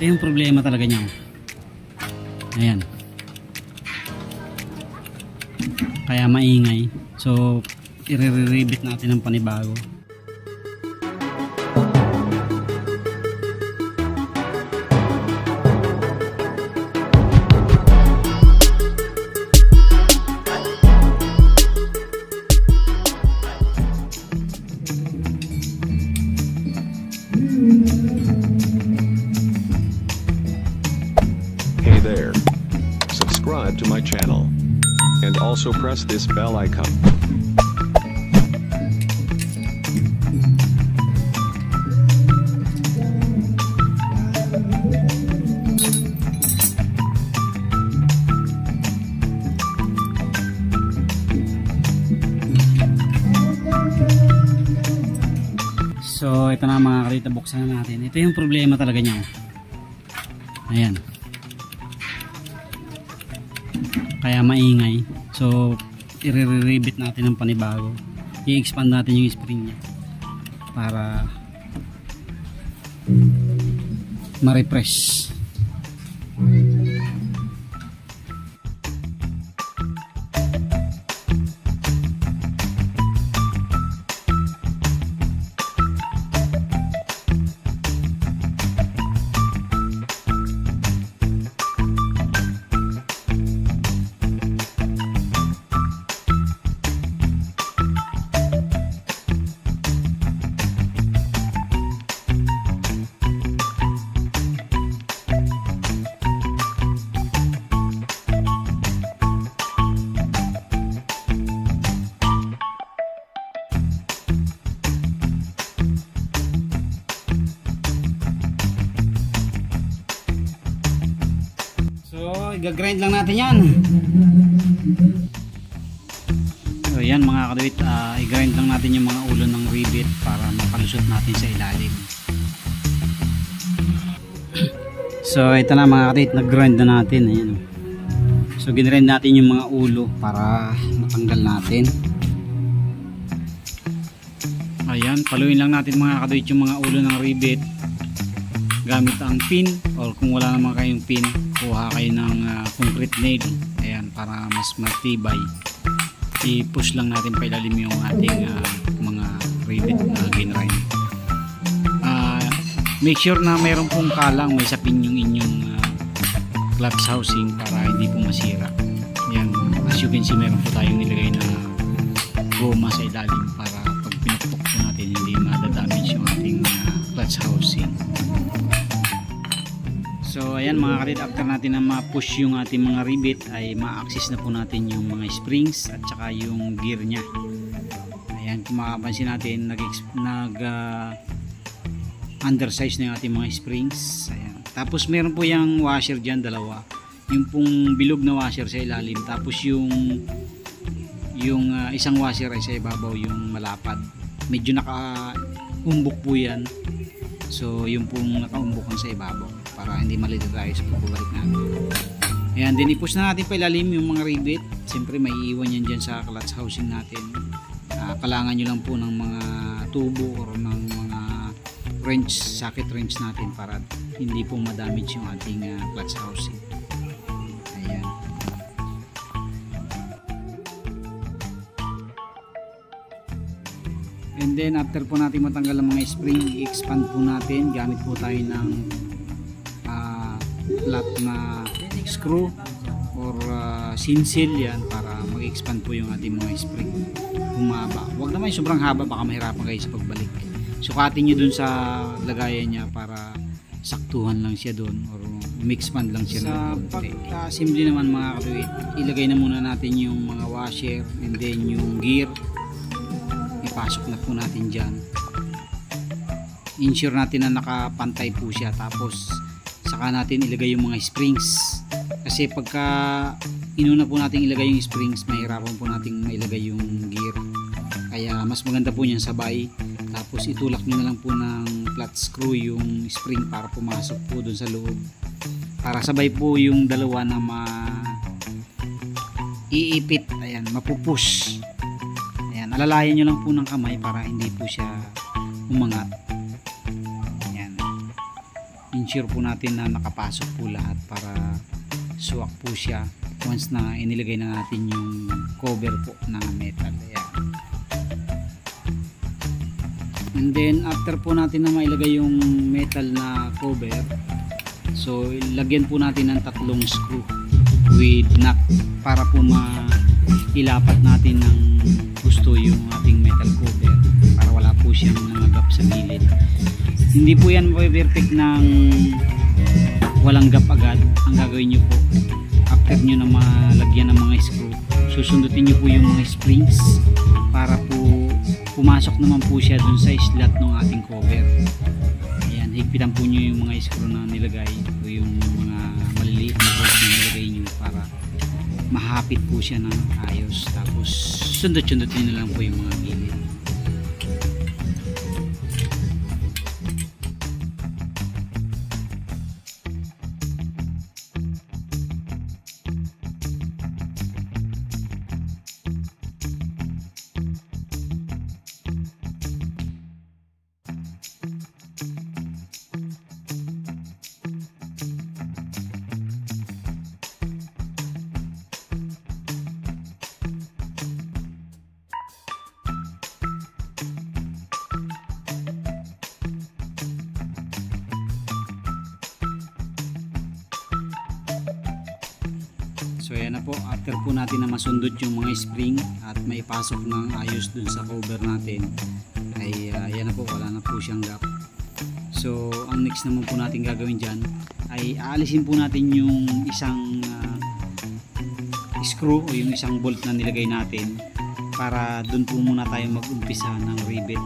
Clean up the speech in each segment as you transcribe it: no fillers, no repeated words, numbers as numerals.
Ito yung problema talaga niya. Ayan. Kaya maingay. So, i-re-rebit natin ng panibago. Hey there. Subscribe to my channel. And also press this bell icon. So ito na mga kalita, buksan na natin. Ito yung problema talaga niya. Ayan. Kaya maingay. So i-re-rebit natin ng panibago. I-expand natin yung spring niya para ma-refresh. Gagrind lang natin yan. So yan mga kadawit, i-grind lang natin yung mga ulo ng rivet para mapalusot natin sa ilalim. So ito na mga kadawit, nag-grind na natin. Ayan. So ginrind natin yung mga ulo para matanggal natin. Ayan, paluin lang natin mga kadawit yung mga ulo ng rivet gamit ang pin, or kung wala naman kayong pin, kuha kayo ng concrete nail. Ayan, para mas matibay. I-push lang natin pa ilalim yung ating mga rivet na ginrind. Make sure na mayroon pong kalang, may sapin yung inyong clutch housing para hindi po masira. Ayan, as you can see, mayroon po tayong nilagay na goma sa ilalim para pag pinukpok po natin hindi madadamage yung ating clutch housing. So ayan mga kalit, after natin na ma-push yung ating mga rivet ay ma-access na po natin yung mga springs at saka yung gear nya. Ayan, kung makapansin natin undersize na yung ating mga springs. Ayan. Tapos meron po yung washer dyan, dalawa. Yung pong bilog na washer sa ilalim, tapos yung isang washer ay sa ibabaw, yung malapad. Medyo naka-umbok po yan. So yung pong naka-umbokan sa ibabaw para hindi malito tayo sa pagbabalik natin. Ayan, din i-push na natin pa ilalim yung mga rivet. Siyempre may iiwan yan dyan sa clutch housing natin. Kalangan nyo lang po ng mga tubo or ng mga wrench, socket wrench natin para hindi po madamage yung ating clutch housing. Ayan. And then after po natin matanggal ang mga spring, i-expand po natin gamit po tayo ng flat na screw or sinsel yan para mag-expand po yung ating mga spring. Humaba. Huwag naman yung sobrang haba, baka mahirapan kayo sa pagbalik. Sukatin nyo dun sa lagayan niya para saktuhan lang siya dun or mix-expand lang siya. Sa pagka-assembly naman mga katuwid, ilagay na muna natin yung mga washer and then yung gear. Ipasok na po natin dyan. Ensure natin na nakapantay po siya, tapos saka natin ilagay yung mga springs, kasi pagka inuna po natin ilagay yung springs, mahirapan po natin mailagay yung gear. Kaya mas maganda po niyan sabay, tapos itulak nyo na lang po ng flat screw yung spring para pumasok po dun sa loob, para sabay po yung dalawa na iipit. Ayan, mapupush. Ayan, alalayan nyo lang po ng kamay para hindi po siya umangat. Ayan. ensure po natin na nakapasok po lahat para swak po siya once na inilagay na natin yung cover po na metal. Ayan. And then after po natin na mailagay yung metal na cover, so lagyan po natin ng 3 screw with nut para po mailapat natin ng gusto yung ating metal cover para wala po siyang nangagap sa gilid. Hindi po yan perfect ng walang gap agad. Ang gagawin nyo po, after nyo na malagyan ng mga screw, susundutin nyo po yung mga springs para po pumasok naman po siya dun sa slot ng ating cover. Ayan, higpitan po nyo yung mga screw na nilagay o yung mga maliliit na bolts na nilagay nyo para mahapit po siya ng ayos. Tapos sundot-sundutin na lang po yung mga gilid. So ayan na po, after po natin na masundot yung mga spring at maipasok ng ayos dun sa cover natin, ay ayan na po, wala na po siyang gap. So ang next naman po natin gagawin dyan ay aalisin po natin yung isang screw o yung isang bolt na nilagay natin para dun po muna tayo mag-umpisa ng rivet.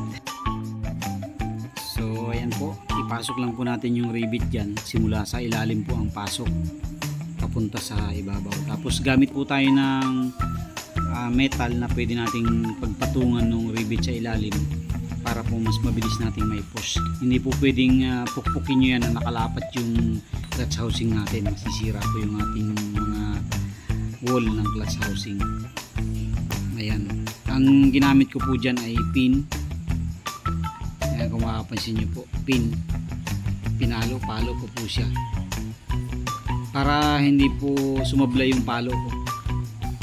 So ayan po, ipasok lang po natin yung rivet dyan, simula sa ilalim po ang pasok papunta sa ibabaw. Tapos gamit po tayo ng metal na pwede nating pagpatungan ng rivet sa ilalim para po mas mabilis nating may push. Hindi po pwedeng pukpukin nyo yan na nakalapat yung clutch housing natin. Masisira po yung ating mga wall ng clutch housing. Ayan. Ang ginamit ko po dyan ay pin. Ayan, kung makapansin nyo po, pin. Palo ko po siya para hindi po sumablay yung palo ko.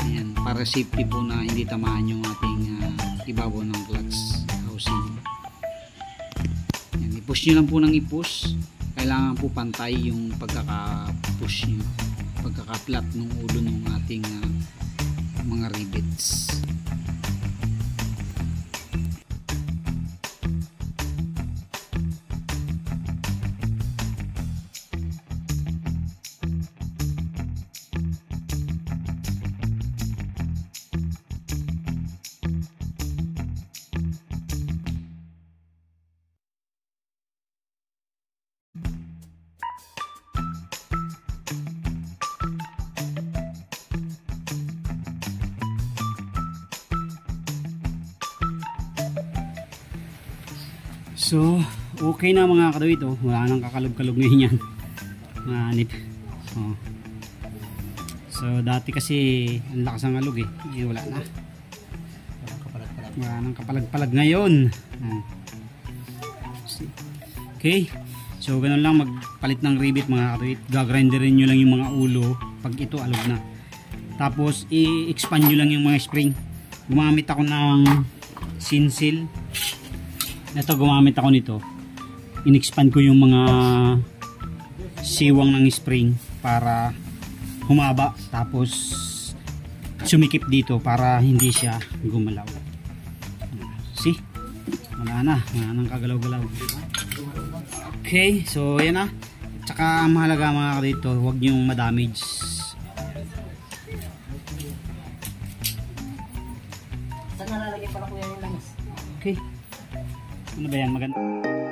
Ayan, para safety po na hindi tamaan yung ating ibabaw ng clutch housing. Ayan, i-push nyo lang po ng i-push. Kailangan po pantay yung pagkaka-push nyo, pagkaka-flat ng ulo ng ating mga rivets. So, okay na mga kadawit, oh. Wala nang kakalog-kalog ngayon yan. Manip. Oh. So, dati kasi ang lakas ang alog eh. Wala na. Wala nang kapalag-palag ngayon. Oh. Okay. So, ganun lang magpalit ng rivet mga kadawit. Gagrinderin nyo lang yung mga ulo pag ito alog na. Tapos, i-expand nyo lang yung mga spring. Gumamit ako ng Sinsil. Ito, gumamit ako nito. In-expand ko yung mga siwang ng spring para humaba. Tapos sumikip dito para hindi siya gumalaw. See? Wala nang kagalaw-galaw. Okay, so yan na. Tsaka mahalaga mga kadito, huwag nyong ma-damage. Saan nalalagay pala kuya yung langis? Okay. Ano ba yan? Maganda.